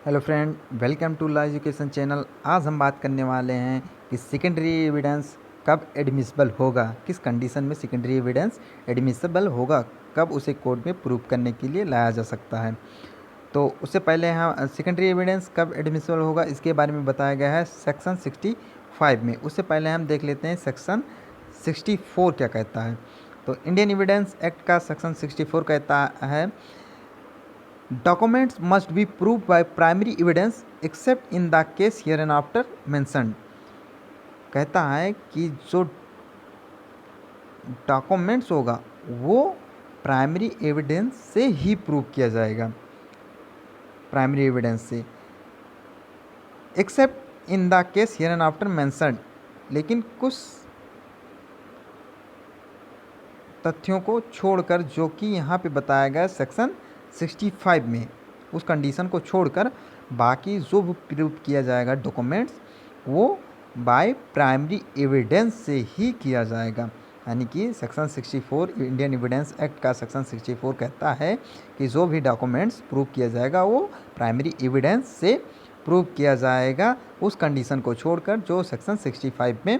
Hello friend, welcome to la education channel. आज हम बात करने वाले हैं कि सेकेंडरी एविडेंस कब एडमिसिबल होगा, किस कंडीशन में सेकेंडरी एविडेंस एडमिसिबल होगा, कब उसे कोर्ट में प्रूव करने के लिए लाया जा सकता है। तो उससे पहले हम सेकेंडरी एविडेंस कब एडमिसिबल होगा इसके बारे में बताया गया है सेक्शन 65 में। उससे पहले हम देख लेते हैं सेक्शन 64 क्या कहता है। तो इंडियन एविडेंस एक्ट का सेक्शन 64 कहता है documents must be proved by primary evidence accept in the case here and after mentioned. कहता है कि जो डॉक्यूमेंट्स होगा वो प्राइमरी एविडेंस से ही प्रूव किया जाएगा, प्राइमरी एविडेंस से, accept in the case here and after mentioned. लेकिन कुछ तथ्यों को छोड़कर, जो कि यहाँ पे बताया गया सेक्शन 65 में, उस कंडीशन को छोड़कर बाकी जो भी प्रूव किया जाएगा डॉक्यूमेंट्स वो बाय प्राइमरी एविडेंस से ही किया जाएगा। यानी कि सेक्शन 64 इंडियन एविडेंस एक्ट का सेक्शन 64 कहता है कि जो भी डॉक्यूमेंट्स प्रूव किया जाएगा वो प्राइमरी एविडेंस से प्रूव किया जाएगा, उस कंडीशन को छोड़कर जो सेक्शन 65 में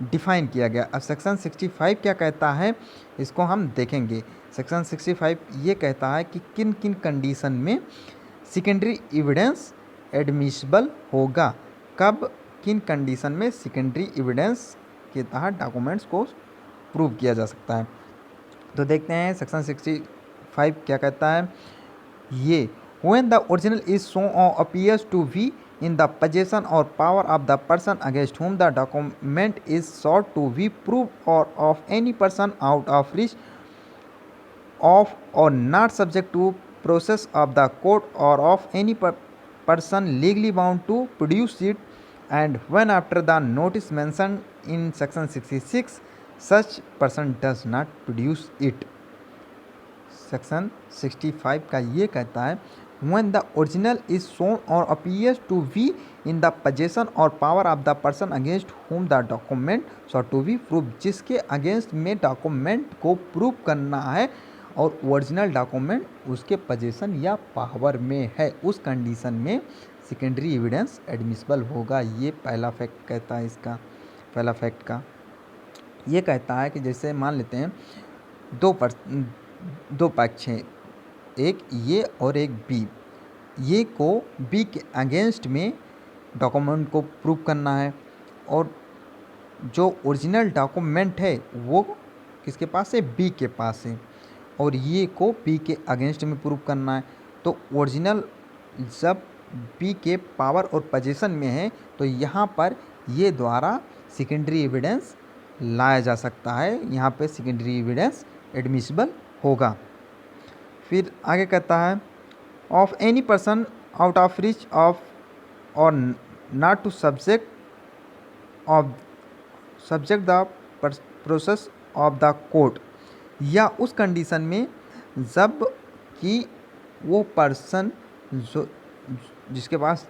डिफाइन किया गया। अब सेक्शन 65 क्या कहता है इसको हम देखेंगे। सेक्शन 65 ये कहता है कि किन किन कंडीशन में सेकेंडरी एविडेंस एडमिसिबल होगा, कब किन कंडीशन में सेकेंडरी एविडेंस के तहत डॉक्यूमेंट्स को प्रूव किया जा सकता है। तो देखते हैं सेक्शन 65 क्या कहता है। ये when the original is shown or appears to be in the possession or power of the person against whom the document is sought to be proved or of any person out of reach of or not subject to process of the court or of any person legally bound to produce it, and when after the notice mentioned in section 66 such person does not produce it। Section 65 का ये कहता है when the original is shown or appears to be in the possession or power of the person against whom the document sought to be proved, जिसके against में document को prove करना है और ओरिजिनल डॉक्यूमेंट उसके पोजेशन या power में है, उस कंडीशन में सेकेंडरी एविडेंस एडमिसिबल होगा। ये पहला फैक्ट कहता है। इसका पहला फैक्ट का ये कहता है कि जैसे मान लेते हैं दो पक्ष हैं, एक ये और एक बी। ये को बी के अगेंस्ट में डॉक्यूमेंट को प्रूव करना है और जो ओरिजिनल डॉक्यूमेंट है वो किसके पास है, बी के पास है, और ये को बी के अगेंस्ट में प्रूव करना है। तो ओरिजिनल जब बी के पावर और पोजीशन में है तो यहाँ पर ये द्वारा सेकेंडरी एविडेंस लाया जा सकता है, यहाँ पे सेकेंडरी एविडेंस एडमिसिबल होगा। फिर आगे कहता है of any person out of reach of और not to subject the process of the court, या उस कंडीशन में जब कि वो पर्सन जो जिसके पास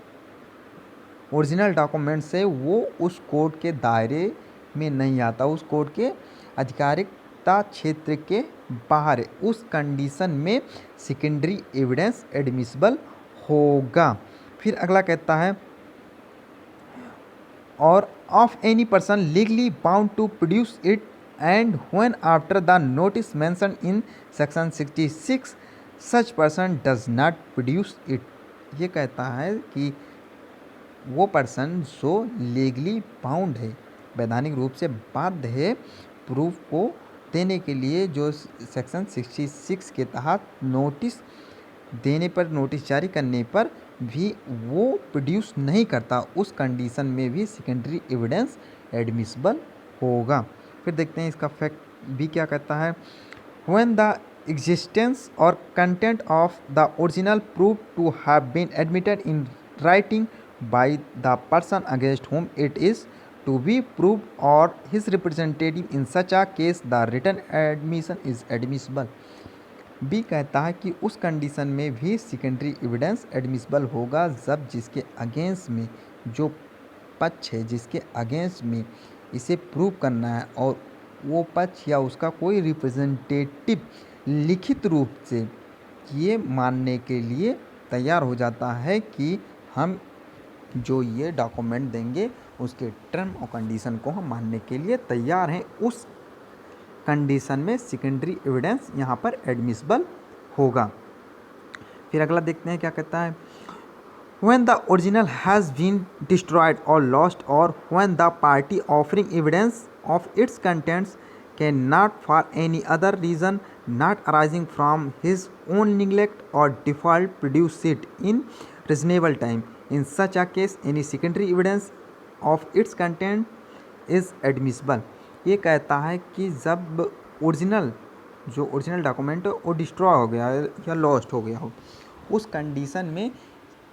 ओरिजिनल डॉक्यूमेंट्स है वो उस कोर्ट के दायरे में नहीं आता, उस कोर्ट के आधिकारिकता क्षेत्र के बाहर है, उस कंडीशन में सेकेंडरी एविडेंस एडमिसिबल होगा। फिर अगला कहता है और of any person legally bound to produce it and when after the notice mentioned in section 66 such person does not produce it. ये कहता है कि वो पर्सन जो लीगली बाउंड है, वैधानिक रूप से बाध्य है प्रूफ को देने के लिए, जो सेक्शन 66 के तहत नोटिस देने पर, नोटिस जारी करने पर भी वो प्रोड्यूस नहीं करता, उस कंडीशन में भी सेकेंडरी एविडेंस एडमिसिबल होगा। फिर देखते हैं इसका फैक्ट भी क्या कहता है। व्हेन द एग्जिस्टेंस और content of the original prove to have been admitted in writing by the person against whom it is to be proved or his representative in such a case the written admission is admissible। B कहता है कि उस condition में भी secondary evidence admissible होगा जब जिसके against में, जो पक्ष है जिसके अगेंस्ट में इसे प्रूव करना है और वो पक्ष या उसका कोई रिप्रेजेंटेटिव लिखित रूप से ये मानने के लिए तैयार हो जाता है कि हम जो ये डॉक्यूमेंट देंगे उसके टर्म और कंडीशन को हम मानने के लिए तैयार हैं, उस कंडीशन में सेकेंडरी एविडेंस यहाँ पर एडमिसिबल होगा। फिर अगला देखते हैं क्या कहता है। When the original has been destroyed or lost, or when the party offering evidence of its contents cannot for any other reason not arising from his own neglect or default produce it in reasonable time. In such a case, any secondary evidence of its content is admissible. ये कहता है कि जब original document वो destroy हो गया या lost हो गया हो, उस कंडीशन में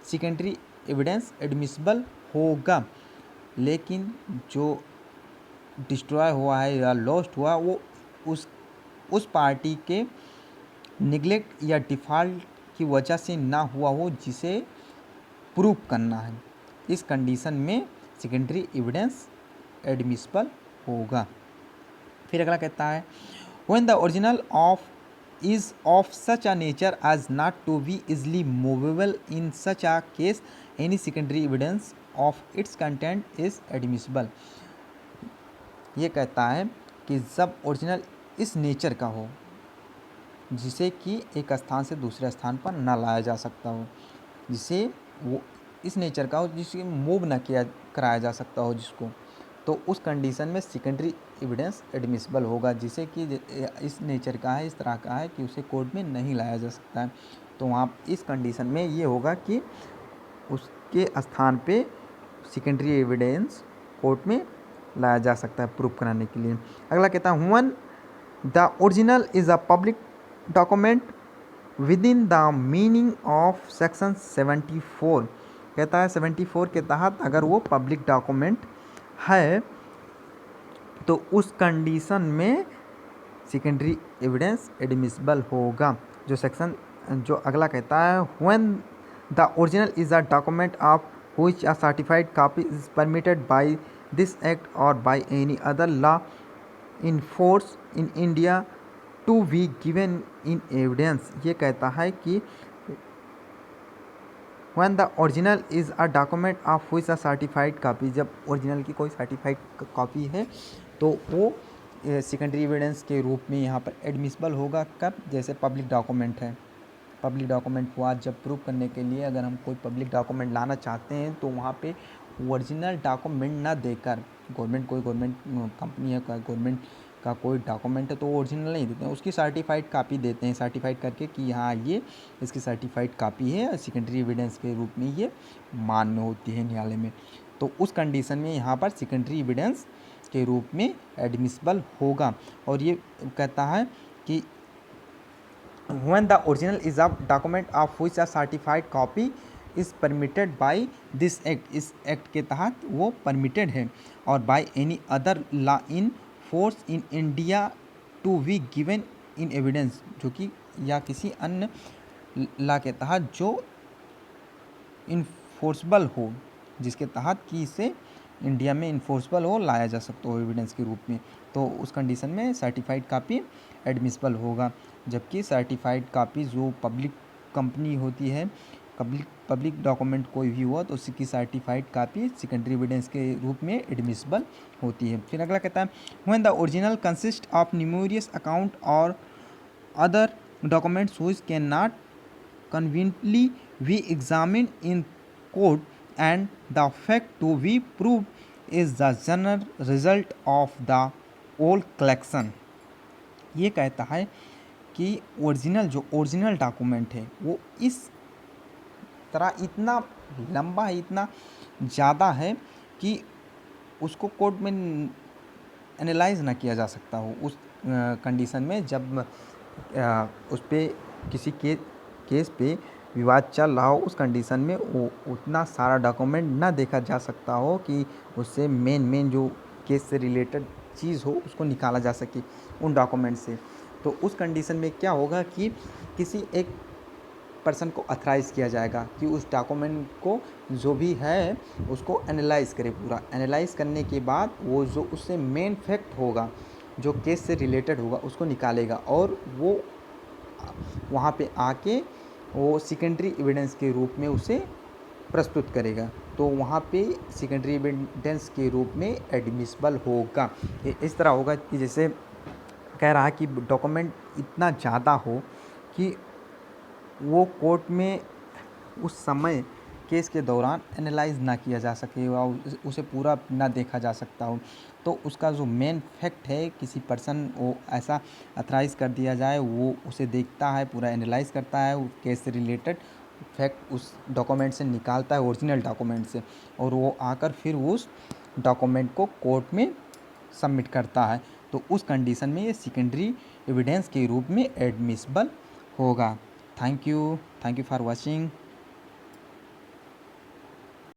सेकेंडरी एविडेंस एडमिसिबल होगा। लेकिन जो डिस्ट्रॉय हुआ है या लॉस्ट हुआ वो उस पार्टी के निगलेक्ट या डिफ़ॉल्ट की वजह से ना हुआ हो जिसे प्रूव करना है। इस कंडीशन में सेकेंडरी एविडेंस एडमिसिबल होगा। फिर अगला कहता है when the original is of such a nature as not to be easily movable. In such a case, any secondary evidence of its content is admissible. ये कहता है कि जब ओरिजिनल इस नेचर का हो जिसे कि एक स्थान से दूसरे स्थान पर ना लाया जा सकता हो, जिसे वो इस नेचर का हो जिसे मूव ना कराया जा सकता हो जिसको, तो उस कंडीशन में सेकेंडरी एविडेंस एडमिसिबल होगा। जिसे कि इस नेचर का है, इस तरह का है कि उसे कोर्ट में नहीं लाया जा सकता है, तो वहाँ इस कंडीशन में ये होगा कि उसके स्थान पे सेकेंडरी एविडेंस कोर्ट में लाया जा सकता है प्रूफ कराने के लिए। अगला कहता है when the original is a public document with in the meaning of section 74। कहता है 74 के तहत अगर वो पब्लिक डॉक्यूमेंट है तो उस कंडीशन में सेकेंडरी एविडेंस एडमिसिबल होगा। जो अगला कहता है when the original is a document of which a certified copy is permitted by this act और by any other law in force in India to be given in evidence. ये कहता है कि when the original is a document of which a certified copy, जब original की कोई certified copy है तो वो सेकेंडरी एविडेंस के रूप में यहाँ पर एडमिसिबल होगा। कब? जैसे पब्लिक डॉक्यूमेंट है, पब्लिक डॉक्यूमेंट हुआ, जब प्रूव करने के लिए अगर हम कोई पब्लिक डॉक्यूमेंट लाना चाहते हैं तो वहाँ पे ओरिजिनल डॉक्यूमेंट ना देकर गवर्नमेंट कंपनी है, गवर्नमेंट का कोई डॉक्यूमेंट है तो वो ओरिजिनल नहीं देते हैं, उसकी सर्टिफाइड कापी देते हैं, सर्टिफाइड करके कि हाँ ये इसकी सर्टिफाइड कापी है, सेकेंडरी एविडेंस के रूप में ये मान्य होती है न्यायालय में। तो उस कंडीशन में यहाँ पर सेकेंडरी एविडेंस के रूप में एडमिसिबल होगा। और ये कहता है कि when the original is a document of which a certified copy is permitted by this act, इस एक्ट के तहत वो परमिटेड है, और by any other law in force in India to be given in evidence, जो कि या किसी अन्य लॉ के तहत जो इन्फोर्सबल हो, जिसके तहत कि इसे इंडिया में इन्फोर्सबल हो, लाया जा सकता हो एविडेंस के रूप में, तो उस कंडीशन में सर्टिफाइड कापी एडमिसिबल होगा। जबकि सर्टिफाइड कापी जो पब्लिक कंपनी होती है, पब्लिक डॉक्यूमेंट कोई भी हुआ तो उसकी सर्टिफाइड कापी सेकेंडरी एविडेंस के रूप में एडमिसिबल होती है। फिर अगला कहता है when the original consist of numerous account और other documents which can not conveniently be examined in court and the fact to be proved is the general result of the whole collection। ये कहता है कि original document है वो इस तरह इतना लंबा है, इतना ज़्यादा है कि उसको कोर्ट में एनालाइज ना किया जा सकता हो। उस कंडीशन में जब उस पर किसी केस पे विवाद चल रहा हो, उस कंडीशन में वो उतना सारा डॉक्यूमेंट ना देखा जा सकता हो कि उससे मेन जो केस से रिलेटेड चीज़ हो उसको निकाला जा सके उन डॉक्यूमेंट से। तो उस कंडीशन में क्या होगा कि किसी एक पर्सन को अथराइज़ किया जाएगा कि उस डॉक्यूमेंट को जो भी है उसको एनालाइज़ करे, पूरा एनालाइज़ करने के बाद वो जो उससे मेन फैक्ट होगा, जो केस से रिलेटेड होगा, उसको निकालेगा और वो वहाँ पे आके वो सेकेंडरी एविडेंस के रूप में उसे प्रस्तुत करेगा, तो वहाँ पे सेकेंडरी एविडेंस के रूप में एडमिसिबल होगा। ये इस तरह होगा कि जैसे कह रहा है कि डॉक्यूमेंट इतना ज़्यादा हो कि वो कोर्ट में उस समय केस के दौरान एनालाइज ना किया जा सके और उसे पूरा ना देखा जा सकता हो, तो उसका जो मेन फैक्ट है किसी पर्सन वो ऐसा अथराइज कर दिया जाए, वो उसे देखता है, पूरा एनालाइज करता है, वो केस से रिलेटेड फैक्ट उस डॉक्यूमेंट से निकालता है, ओरिजिनल डॉक्यूमेंट से, और वो आकर फिर उस डॉक्यूमेंट को कोर्ट में सबमिट करता है, तो उस कंडीशन में ये सेकेंडरी एविडेंस के रूप में एडमिसिबल होगा। Thank you for watching.